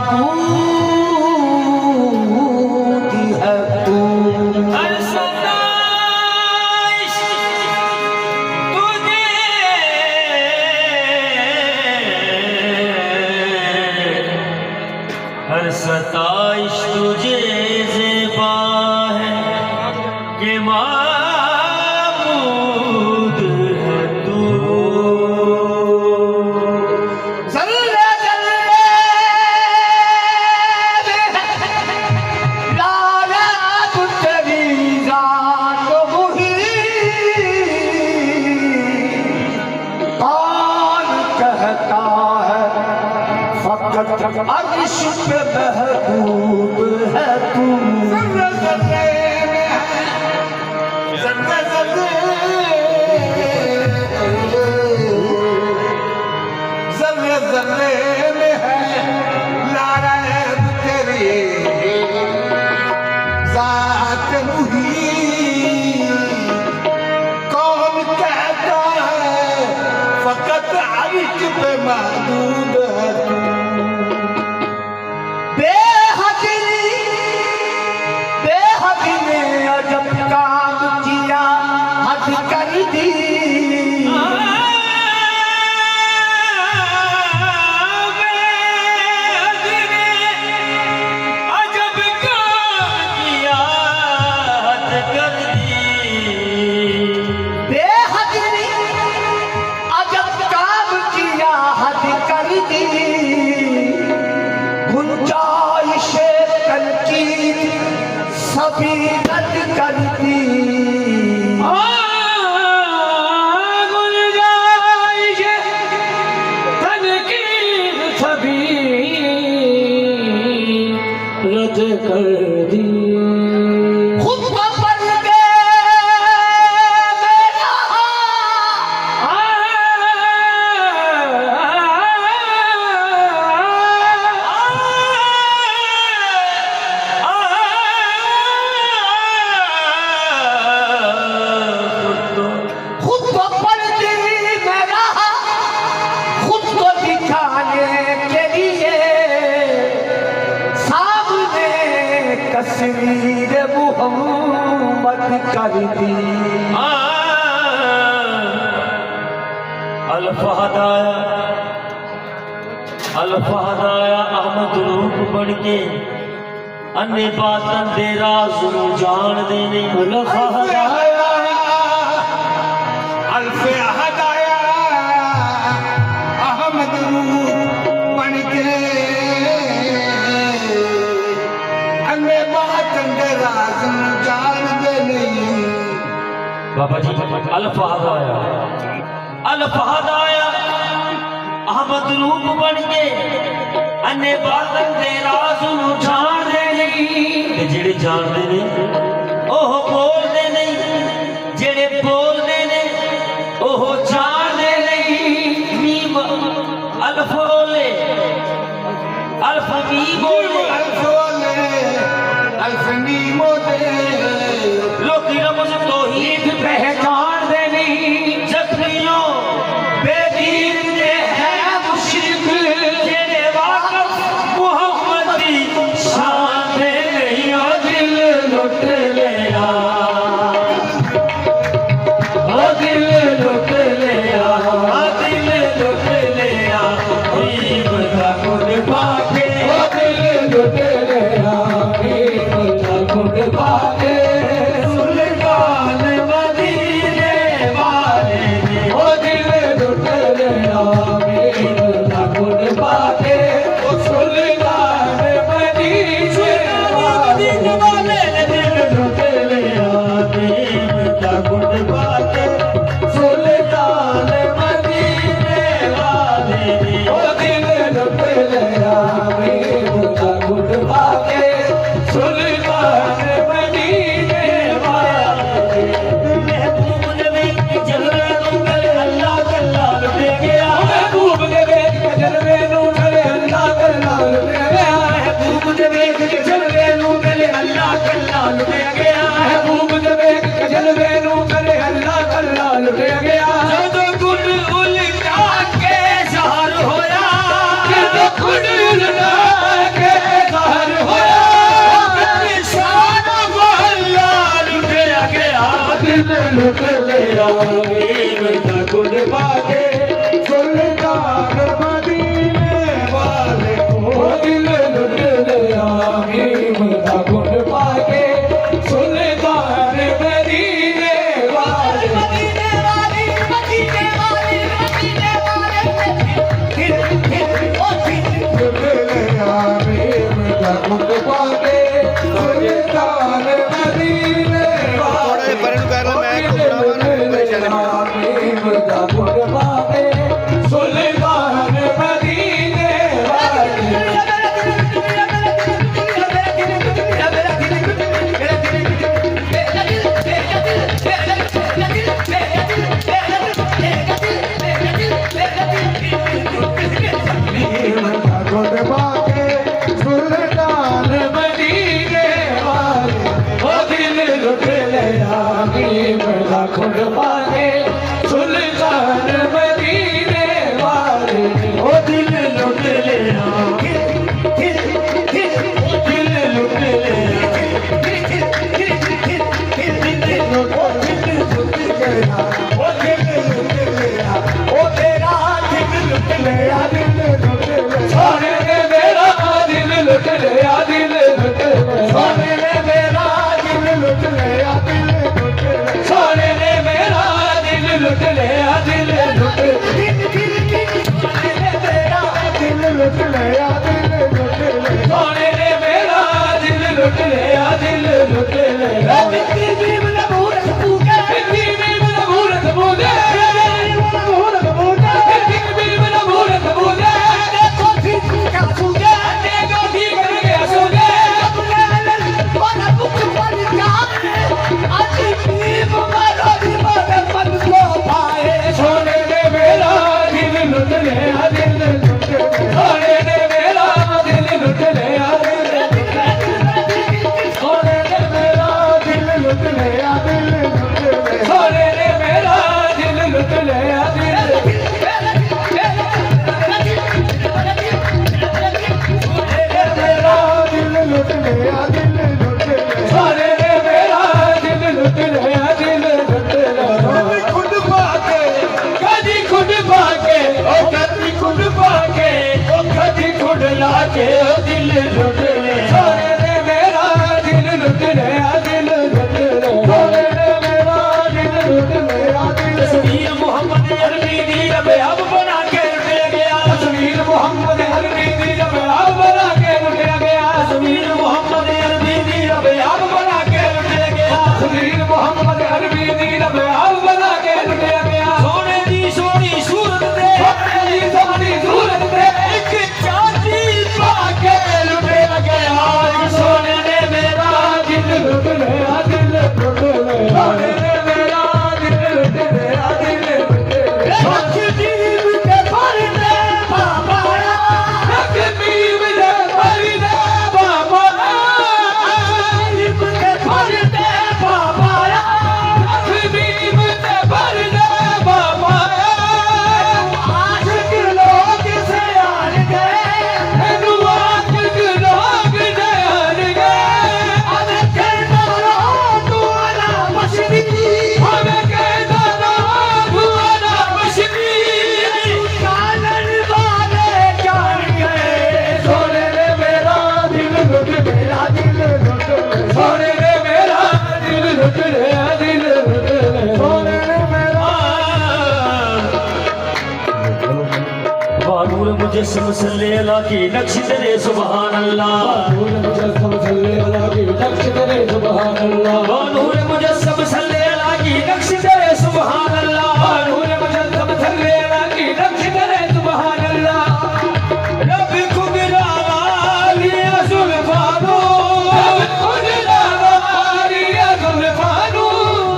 माबूद है तू। हर सताइश तुझे, हर सताइश तुझे ज़ेबा है कि माबूद है तू। जल्ले जल्ले लाराब तेरी जात मुही, कौन कहता है फकत अर्श पे महबूब है तू। जल्ले जल्ले जल्ले जल्ले जल्ले में है लारैब तेरी ज़ात मुही, कौन कहता है फकत अर्श पे महबूब है तू। बेहदी ने अजब काम किया, हद कर दी। अजब काम किया, हद कर दी। बेहदी ने अजब काम किया, हद कर दी। गुंजाइश तनकीद सभी रद्द कर दी। गुंजाइश तनकीद सभी रद्द कर दी। खुद को पढ़ के मेरा खुद को पढ़ दी मेरा, खुद को दिखाने के लिए सामने तस्वीर मुहम्मद कर दी। अल्फहदाया अल्फहदाया अहमद रूप बन के अन्य बातन दे राज नूं जान देने। अल्फहदाया अल्फे हदाया अहमद रूप बन के अन्य बातन दे राज नूं जान देने। बाबा जी अल्फहदाया अल्फहदाया अहमद रूप बन के अन्य बातन दे राज नूं जान देने। ते जेड़े जानदे ने ओह बोलदे नहीं, जेड़े बोलदे ने ओह जानदे नहीं। मीम अल्फ बोले, अल्फ मीम बोले, अल्फ नीमो दे लोकी रमज तौहीद पहचान दे नहीं। जख्मियों बेदीन दे है मुशरिक, जेड़े वाकफ मुहम्मदी शान दे नहीं। ओ दिल लुट लिया, ओ दिल लुट लिया, ओ दिल लुट लिया। ईब दा गुण पाके, ओ दिल लुट लिया, ईब दा गुण पाके। सुल्तान मदीने वाले ने ओ दिल लुट लिया, ईब दा गुण पाके। सुल्तान मदीने वाले ने दिल लुट लिया, ईब दा गुण पाके। सुल्तान मदीने वाले ने ओ दिल लुट लिया, ईब दा गुण पाके। सुल्तान मदीने वाले महबूब नबी के जलवे नूं गले अल्लाह कल्ला लुटे गया। महबूब नबी के जलवे नूं गले अल्लाह कल्ला लुटे गया। महबूब नबी के जलवे नूं गले अल्लाह कल्ला लुटे गया। महबूब नबी के जलवे नूं गले अल्लाह कल्ला लुटे गया। जदों गुण उलटा के ज़हर होया, जदों गुण उलटा के कुट पाके सुल्तान मदीने थोड़ा जिहा परे नूं कर ला, मैं घुमना वा ना, परेशानी में। हबीब दा कुट पाके सुल्तान मदीने कुट पाके सुल्तान मदीने वाले ओ दिल लुट लिया हबीब दा कुट पाके सुल्तान मदीने वाले ओ दिल लुट लिया दिल लुट लिया सोने ने मेरा दिल लुट लिया दिल लुट सोने ने मेरा दिल लुट लिया दिल लुट सोने ने मेरा दिल लुट लिया दिल लुट दिल लुट लिया दिल लुट सोने ने मेरा दिल लुट लिया दिल लुट लिया सोने ने मेरा दिल लुट लिया दिल लुट सोने ने मेरा दिल लुट लिया दिल सोने ने मेरा दिल लुट लिया दिल लुट सोने ने मेरा दिल लुट लिया दिल मेरा दिल लुट लिया दिल लुट सोने ने मेरा दिल लुट लिया दिल लुट खुद पाके कदी खुद पाके ओ कदी खुद पाके ओ कदी खुद लाके ओ दिल लुट ले सोने ने मेरा दिल लुट लिया दिल लुट सोने ने मेरा दिल लुट लिया दिल तस्वीर मोहम्मद अरबी दी अब बना के लुट गया तस्वीर मोहम्मद अरबी दी अब बना के लुट गया तस्वीर मोहम्मद अरबी दी अब बना के लुट गया तस्वीर मोहम्मद अरबी दी अब बना के लुट गया सोने दी सोनी सूरत दे सोनी सूरत दे एक चांदी पाके लुट गया सोने ने मेरा दिल लुट लिया दिल लुट लिया सोने ने मेरा दिल लुट लिया दिल लुट लिया तकदीर के फरदे बाबा तकदीर के फरदे बाबा तकदीर के फरदे बाबा तकदीर के फरदे बाबा आशिक लोग से हार गए आशिक लोग से हार गए अबे कहना तू वाला मछली अबे कहना तू वाला मछली कानन वाले जान गए सोने ने मेरा दिल लुट गया दिल लुट सोने ने मेरा दिल लुट गया दिल लुट सोने ने मेरा बानूर मुजस्सम सल्ले अला की नक्श तेरे सुभान अल्लाह मुजस्सम सल्ले अला की नक्श तेरे सुभान अल्लाह बानूर मुजस्सम सल्ले अला की नक्श तेरे सुभान अल्लाह नूर मुजस्सम सल्ले अला की नक्श तेरे सुभान अल्लाह रब खुदा वालिया जुल्फानो रब खुदा वालिया जुल्फानो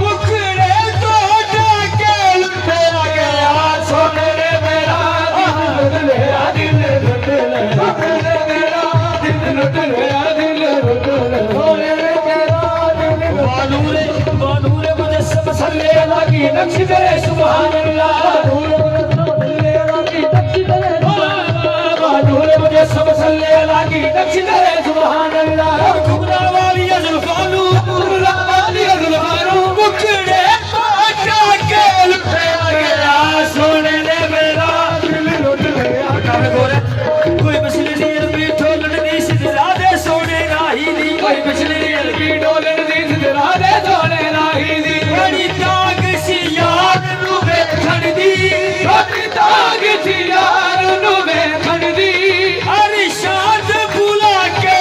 मुखड़े तो जाके लुटेरा गया सोने ने मेरा दिल लुट लिया सोने ने मेरा दिल लुट लिया दिल लुट सोने ने मेरा दिल बानूर मुजस्सम सल्ले अला की नक्श तेरे सुभान अल्लाह नूर मुजस्सम सल्ले अला की नक्श तेरे सुभान अल्लाह खुदा वालिया जुल्फानो मुखड़े तो जाके लुटेरा गया सोने ने मेरा दिल लुट लिया कोई मछली नहीं अरबी ढोलन दी सिदरा दे सोने राही दी कोई मछली की डोलन दी सिदरा दे सोने राही दी बड़ी ताग सी यार नू वेखण दी बड़ी ताग सी यार नू वेखण दी अरिशाद बुला के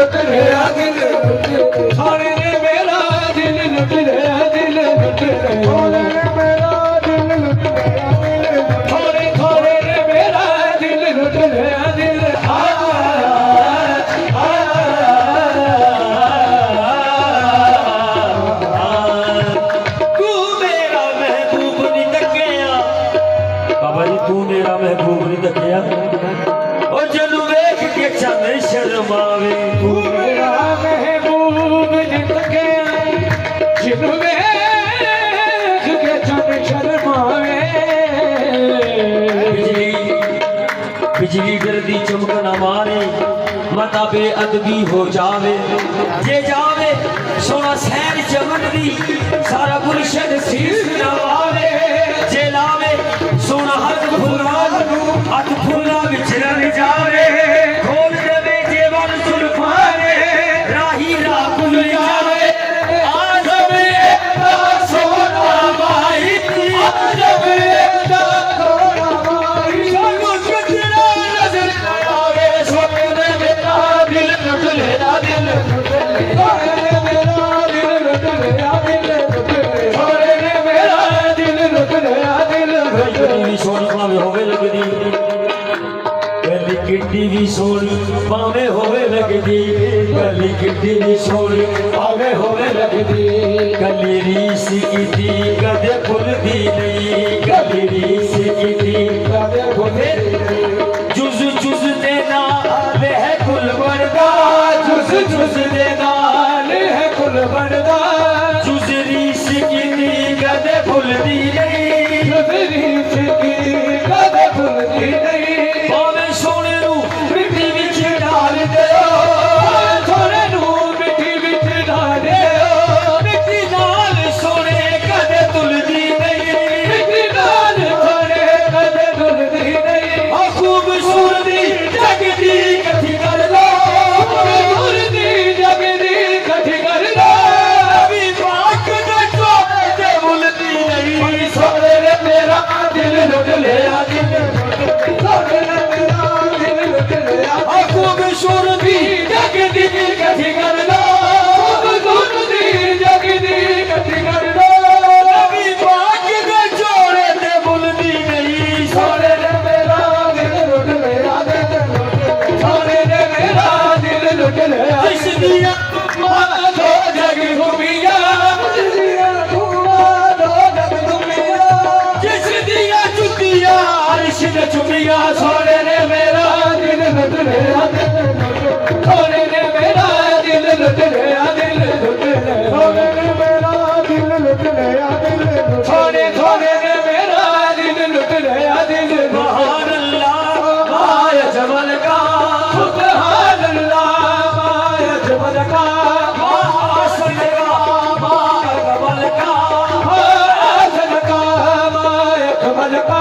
लुट लिया दिल लुट लिया सोने ने मेरा दिल लुट लिया दिल लुट लिया थोड़े ने मेरा दिल लुट लिया दिल थोड़े थोड़े ने मेरा दिल लुट लिया दिल तू मेरा महबूब नहीं तकिया बाबा जी तू मेरा महबूब नहीं तकिया और जनु वेख के चंद शर्मावे तू मेरा महबूब नित गया जिन वेख के चन शर्मावे बिजली बिजली गिरदी चमकना मारे मता बेअदबी हो जावे जे जावे सोना सैर चमन दी सारा गुलशन शीश नवावे जे लावे सोना हथ फुला हथ फुला विचरन जावे खोल देवे जेवन सुल्फाने राही राकुल जावे आजमे सोना माही आजमे थोड़ा मारी सानू कजरा नजर आवे सोने ने मेरा दिल लुट लिया दिल लुट लिया थोड़े ने मेरा दिल लुट लिया दिल लुट लिया सोने ने मेरा दिल लुट लिया दिल लुट लिया सोनी भावे होवे लगदी गली किड्डी भी सोनी भावे होवे लगदी गली किड्डी भी सोनी भावे होवे लगदी गली रीस कीती कदे भुलदी नहीं गली रीस कीती कदे भुलदी जुज जुज दे नाल है कुल बनदा जुज जुज दे नाल है कुल बनदा जुज रीस कीती कदे भुलदी नहीं तेरी चिट्ठी कदे भुलदी नहीं भावे सोने नू मिट्टी विच डाल दियो थोड़े नू मिट्टी विच डालियो मिट्टी नाल सोने कदे तुलदी नहीं मिट्टी नाल थोड़े कदे भुलदी नहीं आ खूबसूरती जगदी कथी कर लो भुलदी जगदी कठी कर लो अभी बाक दे चोले ते भुलदी नहीं थोड़े ने मेरा दिल लुट लिया दिल थोड़े ने मेरा दिल लुट लिया आ खूबसूरती जगदी कठी कर लो भुलदी जगदी कठी कर लो अभी बाक दे चोले ते भुलदी नहीं थोड़े ने मेरा दिल लुट लिया दिल थोड़े ने मेरा दिल लुट लिया जिस दिया दो जग घूमिया दो जग घूमिया जिस दिया जुतिया अर्श ने चुमिया थोड़े ने मेरा दिल लुट लिया दिल थोड़े ने मेरा दिल लुट लिया दिल लुट लिया थोड़े ने मेरा दिल लुट लिया दिल थोड़े थोड़े ने मेरा दिल लुट लिया दिल सुभान अल्लाह माया जमल का सुभान अल्लाह माया जमल का आसन का माया कमल का आसन का माया कमल का